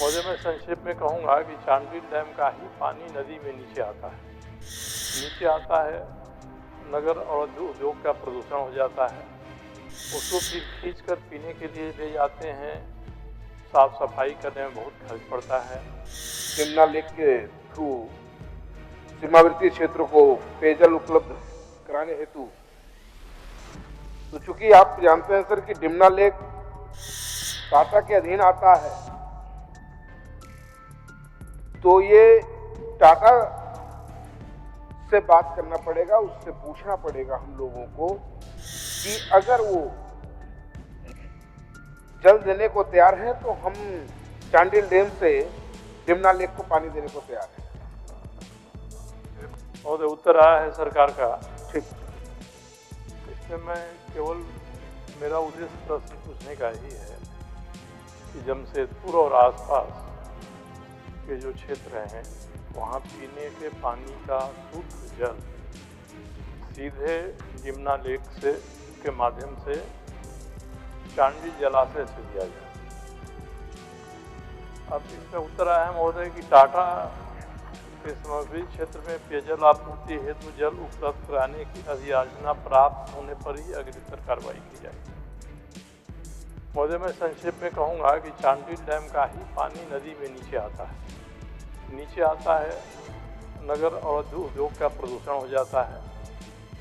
महोदय, मैं संक्षेप में कहूँगा कि चांडिल डैम का ही पानी नदी में नीचे आता है, नगर और उद्योग का प्रदूषण हो जाता है। उसको फिर खींचकर पीने के लिए ले जाते हैं, साफ सफाई करने में बहुत खर्च पड़ता है। यमुना लेक के थ्रू सीमावर्ती क्षेत्रों को पेयजल उपलब्ध कराने हेतु, तो चूंकि आप जानते हैं सर कि यमुना लेक टाटा के अधीन आता है, तो ये टाटा से बात करना पड़ेगा, उससे पूछना पड़ेगा हम लोगों को कि अगर वो जल देने को तैयार है तो हम चांडिल डैम से यमुना लेक को पानी देने को तैयार है। और उत्तर आया है सरकार का। ठीक, इसमें मैं केवल मेरा उद्देश्य प्रश्न पूछने का ही है कि जमशेदपुर और आसपास के जो क्षेत्र हैं वहाँ पीने के पानी का शुद्ध जल सीधे यमुना लेक से के माध्यम से चांडिल जलाशय से दिया जाए। अब इसमें उत्तर आया है महोदय कि टाटा के समग्री क्षेत्र में पेयजल आपूर्ति हेतु जल उपलब्ध कराने की अधियाचना प्राप्त होने पर ही अग्रितर कार्रवाई की जाएगी। महोदय, मैं संक्षेप में कहूँगा कि चांडिल डैम का ही पानी नदी में नीचे आता है, नगर और उद्योग का प्रदूषण हो जाता है।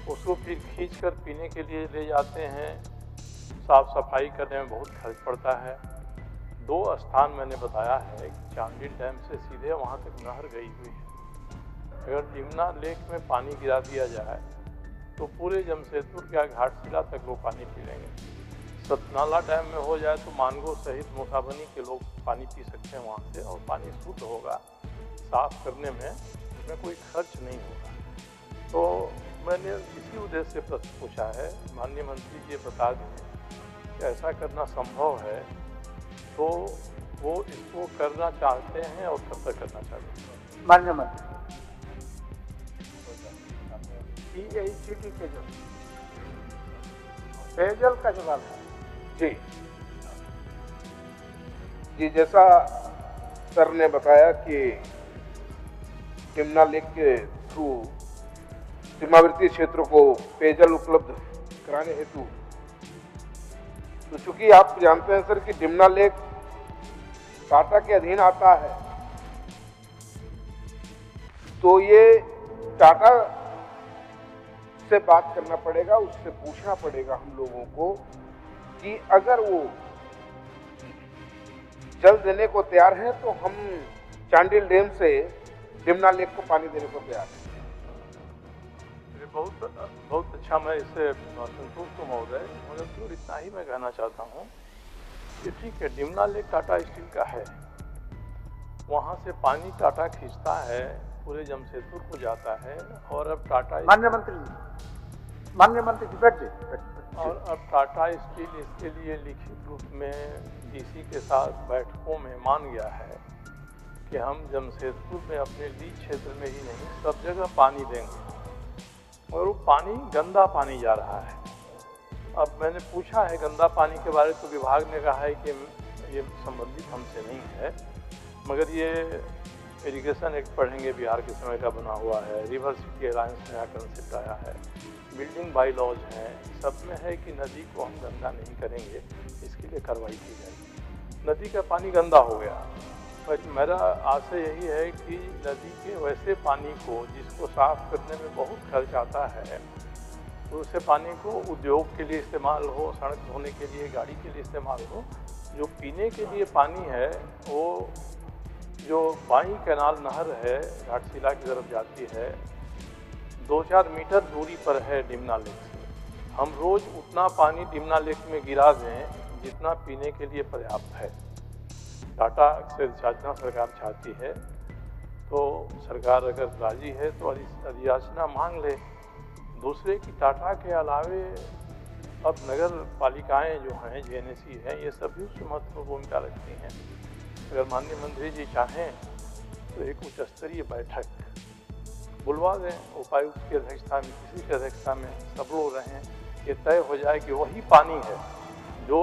उसको फिर खींचकर पीने के लिए ले जाते हैं, साफ सफाई करने में बहुत खर्च पड़ता है। 2 स्थान मैंने बताया है कि चांडिल डैम से सीधे वहाँ तक नहर गई हुई है। अगर यमुना लेक में पानी गिरा दिया जाए तो पूरे जमशेदपुर के घाटशिला तक लोग पानी पी लेंगे। सतनाला डैम में हो जाए तो मानगो सहित मुसाबनी के लोग पानी पी सकते हैं वहाँ से, और पानी शुद्ध होगा, साफ करने में इसमें कोई खर्च नहीं होगा। तो मैंने इसी उद्देश्य से प्रश्न पूछा है। माननीय मंत्री जी बता दें कि ऐसा करना संभव है तो वो इसको करना चाहते हैं और कब तक करना चाहते हैं? माननीय मंत्री PHCT के जो पेयजल का जवाब है जी, जैसा सर ने बताया कि यमुना लेक के थ्रू सीमावर्ती क्षेत्रों को पेयजल उपलब्ध कराने हेतु, तो चूंकि आप जानते हैं सर कि यमुना लेक टाटा के अधीन आता है, तो ये टाटा से बात करना पड़ेगा, उससे पूछना पड़ेगा हम लोगों को कि अगर वो जल देने को तैयार है तो हम चांडिल डैम से यमुना लेक को पानी देने को तैयार है। बहुत अच्छा, मैं इससे संतुष्ट हूँ महोदय। मगर तो इतना ही मैं कहना चाहता हूँ कि ठीक है, यमुना लेक टाटा स्टील का है, वहाँ से पानी टाटा खींचता है, पूरे जमशेदपुर को जाता है, और अब टाटा माननीय मंत्री जी बैठ जाइए। और अब टाटा स्टील इसके लिए लिखित रूप में डीसी के साथ बैठकों में मान गया है कि हम जमशेदपुर में अपने लीज क्षेत्र में ही नहीं सब जगह पानी देंगे, और वो पानी गंदा पानी जा रहा है। अब मैंने पूछा है गंदा पानी के बारे, तो विभाग ने कहा है कि ये संबंधित हमसे नहीं है, मगर ये इरिगेशन एक्ट पढ़ेंगे, बिहार के समय का बना हुआ है, रिवर सिटी अलायंस नया कंसेप्ट आया है, बिल्डिंग बाई लॉज हैं, सब में है कि नदी को हम गंदा नहीं करेंगे, इसके लिए कार्रवाई की जाएगी। नदी का पानी गंदा हो गया, पर मेरा आशय यही है कि नदी के वैसे पानी को जिसको साफ करने में बहुत खर्च आता है, तो उसे पानी को उद्योग के लिए इस्तेमाल हो, सड़क धोने के लिए, गाड़ी के लिए इस्तेमाल हो। जो पीने के लिए पानी है वो जो बाई कैनाल नहर है घाटशिला की तरफ जाती है, 2-4 मीटर दूरी पर है यमुना लेक से। हम रोज़ उतना पानी यमुना लेक में गिरा दें जितना पीने के लिए पर्याप्त है। टाटा से याचना सरकार चाहती है, तो सरकार अगर राजी है तो अधियाचना मांग ले। दूसरे की टाटा के अलावे अब नगर पालिकाएँ जो हैं, JNSE हैं, ये सभी उसमें महत्वपूर्ण भूमिका रखती हैं। अगर माननीय मंत्री जी चाहें तो एक उच्च स्तरीय बैठक बुलवा दें, उपायुक्त की अध्यक्षता में, किसी की अध्यक्षता में, सब लोग रहें, ये तय हो जाए कि वही पानी है जो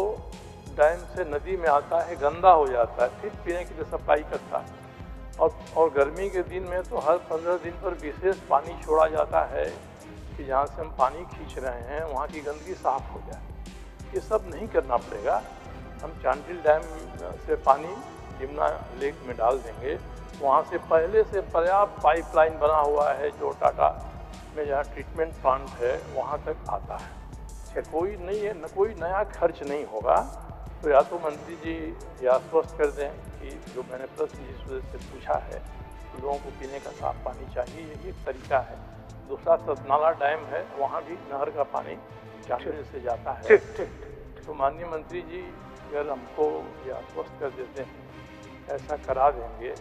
डैम से नदी में आता है, गंदा हो जाता है, फिर पीने के लिए सप्लाई करता है। और गर्मी के दिन में तो हर 15 दिन पर विशेष पानी छोड़ा जाता है कि जहाँ से हम पानी खींच रहे हैं वहाँ की गंदगी साफ हो जाए। ये सब नहीं करना पड़ेगा। हम चांडिल डैम से पानी यमुना लेक में डाल देंगे। वहाँ से पहले से पर्याप्त पाइपलाइन बना हुआ है जो टाटा में जहाँ ट्रीटमेंट प्लांट है वहाँ तक आता है। कोई नहीं है, न कोई नया खर्च नहीं होगा। तो या तो मंत्री जी ये आश्वस्त कर दें कि जो मैंने प्रश्न जिस वजह से पूछा है तो लोगों को पीने का साफ पानी चाहिए, यही एक तरीका है। दूसरा सतनाला डैम है, वहाँ भी नहर का पानी चांडिल से जाता है। तो माननीय मंत्री जी अगर हमको ये आश्वस्त कर देते हैं ऐसा करा देंगे,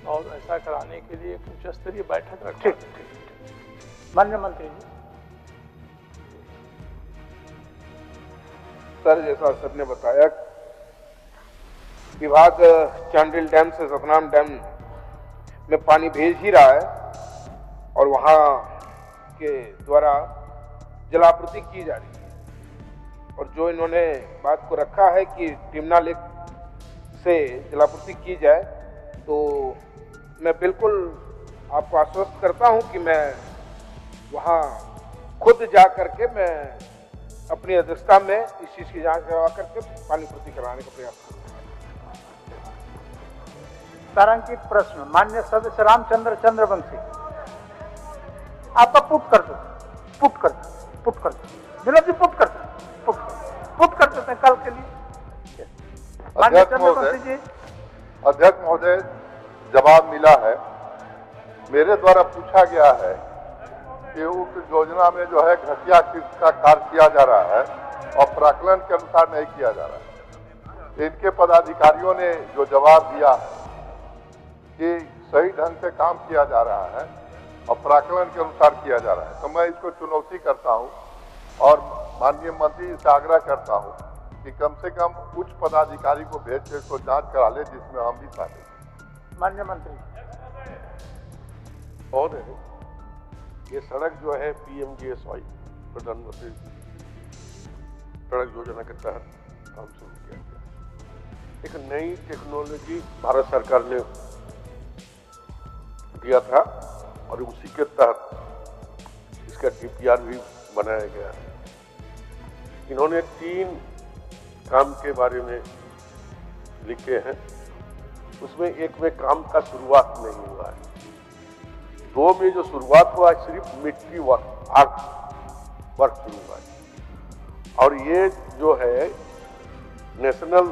और ऐसा कराने के लिए एक उच्च स्तरीय बैठक रखें। माननीय मंत्री जी। सर, जैसा सर ने बताया, विभाग चांडिल डैम से सतनाम डैम में पानी भेज ही रहा है और वहां के द्वारा जलापूर्ति की जा रही है। और जो इन्होंने बात को रखा है कि यमुना लेक से जलापूर्ति की जाए, तो मैं बिल्कुल आपको आश्वस्त करता हूं कि मैं वहां खुद जा करके मैं अपनी अध्यक्षता में इस चीज की जांच करवा करके पानी पूर्ति कराने का प्रयास करूंगा। तारांकित प्रश्न माननीय सदस्य रामचंद्र चंद्रवंशी। आपका पुट कर दो, विनोद जी पुट कर देते हैं कल के लिए। माननीय चंद्रवंशी जी। अध्यक्ष महोदय, जवाब मिला है। मेरे द्वारा पूछा गया है कि उक्त योजना में जो है घटिया किस्त का कार्य किया जा रहा है और प्राकलन के अनुसार नहीं किया जा रहा है। इनके पदाधिकारियों ने जो जवाब दिया है कि सही ढंग से काम किया जा रहा है और प्राकलन के अनुसार किया जा रहा है, तो मैं इसको चुनौती करता हूं और माननीय मंत्री से आग्रह करता हूं कि कम से कम उच्च पदाधिकारी को भेज के इसको जांच करा ले, जिसमें हम भी शामिल। माननीय मंत्री। और ये सड़क जो है PMGSY प्रधानमंत्री सड़क योजना के तहत काम शुरू किया गया। एक नई टेक्नोलॉजी भारत सरकार ने दिया था और उसी के तहत इसका DPR भी बनाया गया है। इन्होंने 3 काम के बारे में लिखे हैं, उसमें एक में काम का शुरुआत नहीं हुआ है, 2 में जो शुरुआत हुआ है सिर्फ मिट्टी वर्क शुरू हुआ है। और ये जो है नेशनल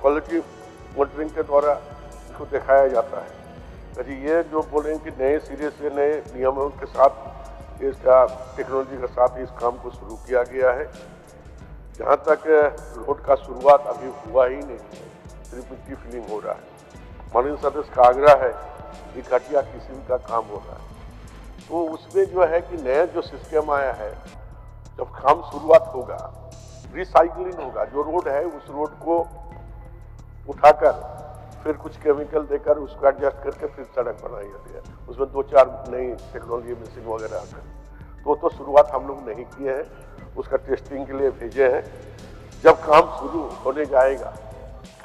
क्वालिटी मॉनिटरिंग के द्वारा इसको दिखाया जाता है। यदि ये जो बोलें कि नए सिरे से नए नियमों के साथ इसका टेक्नोलॉजी के साथ इस काम को शुरू किया गया है। जहाँ तक रोड का शुरुआत अभी हुआ ही नहीं है, सिर्फ मिट्टी फिलिंग हो रहा है। माननीय सदस्य का आग्रह है कि घटिया किस्म का काम हो रहा है, तो उसमें जो है कि नया जो सिस्टम आया है, जब काम शुरुआत होगा रिसाइकलिंग होगा, जो रोड है उस रोड को उठाकर फिर कुछ केमिकल देकर उसको एडजस्ट करके फिर सड़क बनाई जाती है। उसमें 2-4 नई टेक्नोलॉजी मशीन वगैरह आकर तो शुरुआत हम लोग नहीं किए हैं, उसका टेस्टिंग के लिए भेजे हैं। जब काम शुरू होने जाएगा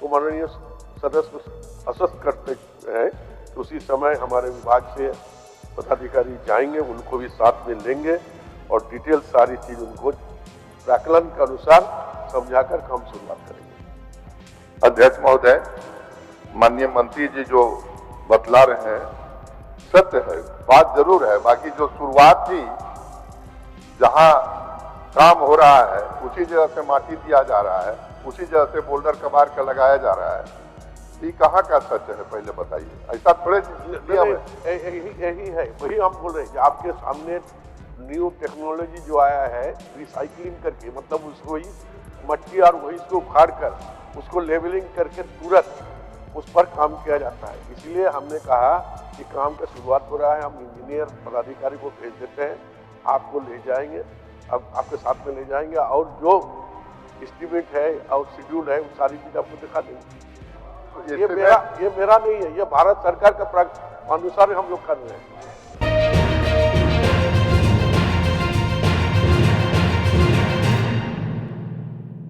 तो माननीय सदस्य आश्वस्त करते हैं, तो उसी समय हमारे विभाग से पदाधिकारी जाएंगे, उनको भी साथ में लेंगे और डिटेल सारी चीज उनको प्राकलन के अनुसार समझाकर काम शुरुआत करेंगे। अध्यक्ष महोदय, माननीय मंत्री जी जो बतला रहे हैं सत्य है, बात जरूर है। बाकी जो शुरुआत थी, जहां काम हो रहा है उसी जगह से माटी दिया जा रहा है, उसी जगह से बोल्डर कबार का लगाया जा रहा है, ये कहाँ का सच है पहले बताइए। ऐसा थोड़े यही है, वही हम बोल रहे हैं कि आपके सामने न्यू टेक्नोलॉजी जो आया है रिसाइकलिंग करके, मतलब उसको ही मट्टी और वही उसको उखाड़ कर उसको लेवलिंग करके तुरंत उस पर काम किया जाता है। इसलिए हमने कहा कि काम का शुरुआत हो रहा है, हम इंजीनियर पदाधिकारी को भेज देते हैं, आपको ले जाएंगे, अब आपके साथ में ले जाएंगे और जो एस्टिमेट है और शेड्यूल है वो सारी चीज आपको दिखा देंगे। ये मेरा नहीं है, ये भारत सरकार का अनुसार हम लोग कर रहे हैं।